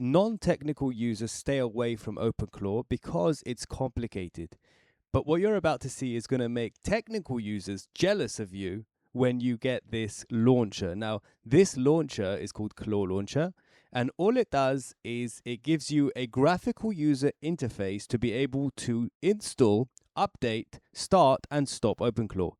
non-technical users stay away from Openclaw because it's complicated. But what you're about to see is going to make technical users jealous of you when you get this launcher. Now, this launcher is called ClawLauncher, and all it does is it gives you a graphical user interface to be able to install, update, start, and stop Openclaw.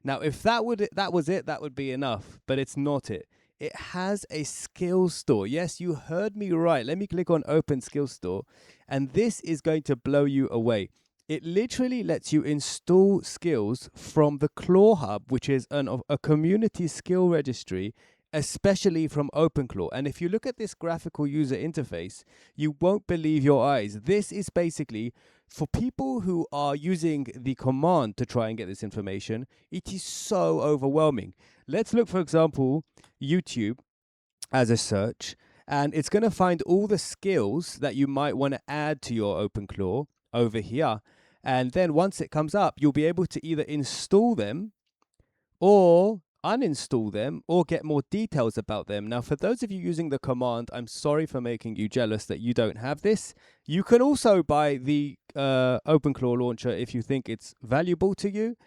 Now, if that was it, that would be enough, but it's not it. It has a skill store. Yes, you heard me right. Let me click on Open Skill Store, and this is going to blow you away. It literally lets you install skills from the Claw Hub, which is a community skill registry, especially from Openclaw. And if you look at this graphical user interface, you won't believe your eyes. This is basically for people who are using the command to try and get this information. It is so overwhelming. Let's look, for example, YouTube as a search, and it's going to find all the skills that you might want to add to your Openclaw over here. And then once it comes up, you'll be able to either install them or uninstall them or get more details about them. Now, for those of you using the command, I'm sorry for making you jealous that you don't have this. You can also buy the Openclaw launcher if you think it's valuable to you.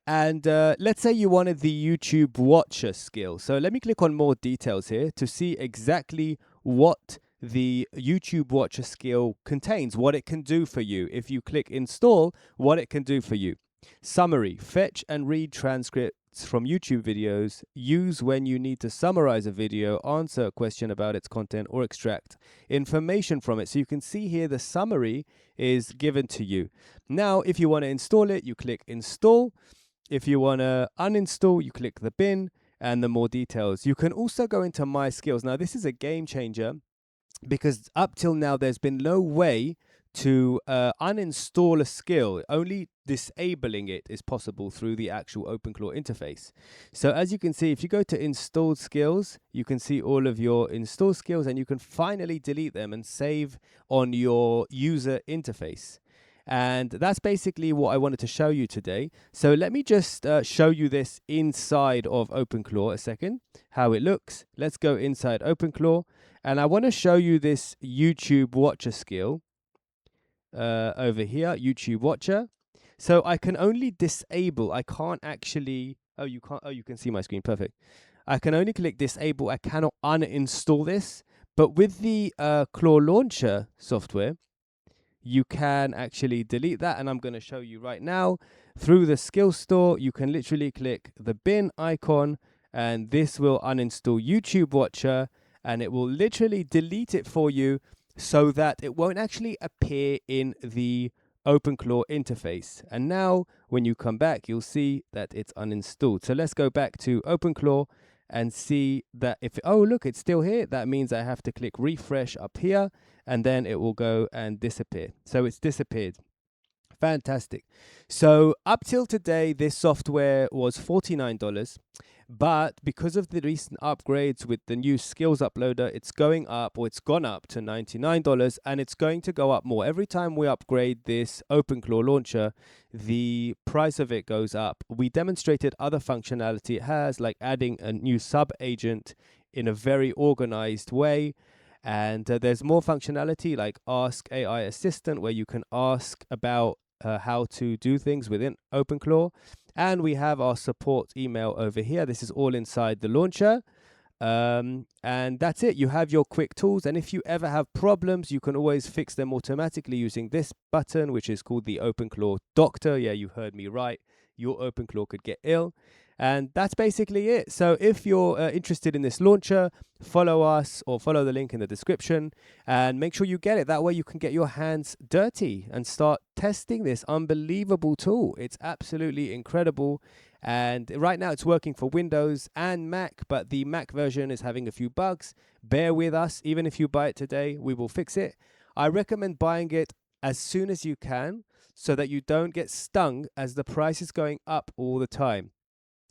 And let's say you wanted the YouTube watcher skill. So let me click on more details here to see exactly what the YouTube watcher skill contains, what it can do for you. If you click install, what it can do for you. Summary: fetch and read transcripts from YouTube videos. Use when you need to summarize a video, answer a question about its content, or extract information from it. So you can see here the summary is given to you. Now, if you want to install it, you click install. If you want to uninstall, you click the bin and the more details. You can also go into my skills. Now, this is a game changer because up till now, there's been no way to uninstall a skill. Only disabling it is possible through the actual Openclaw interface. So as you can see, if you go to installed skills, you can see all of your installed skills and you can finally delete them and save on your user interface. And that's basically what I wanted to show you today. So let me just show you this inside of Openclaw a second, how it looks. Let's go inside Openclaw. And I want to show you this YouTube watcher skill over here, YouTube watcher. So I can only disable. I can't actually, you can see my screen, perfect. I can only click disable. I cannot uninstall this. But with the ClawLauncher software, you can actually delete that, and I'm going to show you right now. Through the skill store, you can literally click the bin icon, and this will uninstall YouTube Watcher, and it will literally delete it for you so that it won't actually appear in the Openclaw interface. And now, when you come back, you'll see that it's uninstalled. So let's go back to Openclaw and see that oh, look, it's still here. That means I have to click refresh up here, and then it will go and disappear. So it's disappeared. Fantastic. So up till today, this software was $49, but because of the recent upgrades with the new skills uploader, it's going up, or it's gone up to $99, and it's going to go up more. Every time we upgrade this Openclaw launcher, the price of it goes up. We demonstrated other functionality it has, like adding a new sub agent in a very organized way. And there's more functionality like Ask AI Assistant, where you can ask about how to do things within Openclaw. And we have our support email over here. This is all inside the launcher. And that's it. You have your quick tools. And if you ever have problems, you can always fix them automatically using this button, which is called the Openclaw Doctor. Yeah, you heard me right. Your Openclaw could get ill. And that's basically it. So if you're interested in this launcher, follow us or follow the link in the description and make sure you get it. That way you can get your hands dirty and start testing this unbelievable tool. It's absolutely incredible. And right now it's working for Windows and Mac, but the Mac version is having a few bugs. Bear with us. Even if you buy it today, we will fix it. I recommend buying it as soon as you can so that you don't get stung as the price is going up all the time.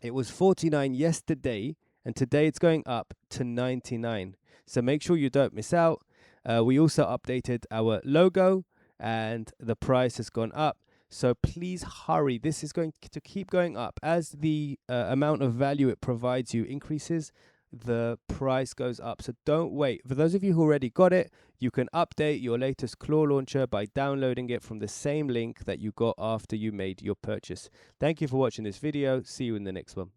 It was $49 yesterday, and today it's going up to $99. So make sure you don't miss out. We also updated our logo, and the price has gone up. So please hurry. This is going to keep going up. As the amount of value it provides you increases, the price goes up. So don't wait. For those of you who already got it, you can update your latest ClawLauncher by downloading it from the same link that you got after you made your purchase. Thank you for watching this video. See you in the next one.